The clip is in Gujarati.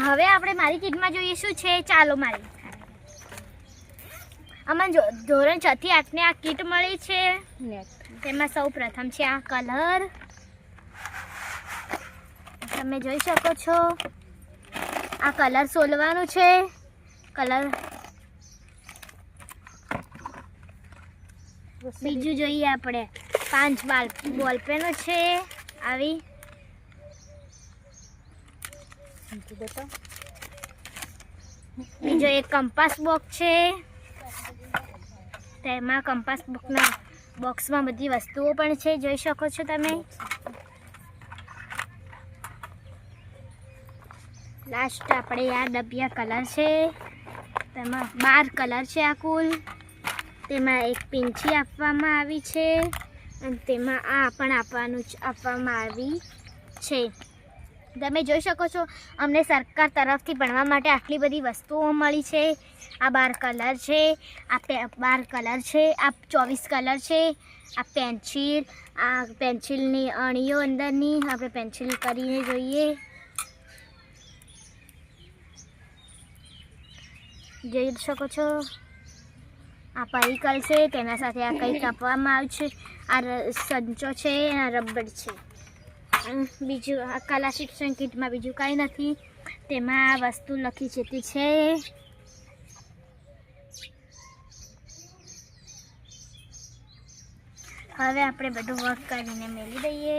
હવે આપણે મારી કીટમાં જોઈએ શું છે. ચાલો મારી આમાં ધોરણ 6 થી 8 ની આ કીટ મળી છે. તેમાં સૌ પ્રથમ છે આ કલર. તમે જોઈ શકો છો આ કલર સોલવાનું છે. કલર બીજું જોઈએ આપણે 5 બોલપેનો છે આવી. બીજો એક કંપાસ બોક્સ છે. તેમાં કંપાસ બોક્સમાં બધી વસ્તુઓ પણ છે, જોઈ શકો છો તમે. લાસ્ટ આપણે આ ડબિયા કલર છે. તેમાં 12 કલર છે આ કુલ. તેમાં એક પીંછી આપવામાં આવી છે અને તેમાં આ પણ આપવામાં આવી છે. તમે જોઈ શકો છો અમને સરકાર તરફથી ભણવા માટે આટલી બધી વસ્તુઓ મળી છે. આ 12 કલર છે, આ 12 કલર છે, આ 24 કલર છે. આ પેન્સિલની અણીઓ અંદરની આપણે પેન્સિલ કરીને જોઈએ. જોઈ શકો છો આ પરિકલ છે, તેના સાથે આ કંઈક આપવામાં આવ્યું છે. આ સંચો છે, આ રબર છે. બીજું આ કલા શિક્ષણ કીટમાં બીજું કાંઈ નથી. તેમાં આ વસ્તુ લખી છે તે છે. હવે આપણે બધું વર્ક કરીને મેળવી દઈએ.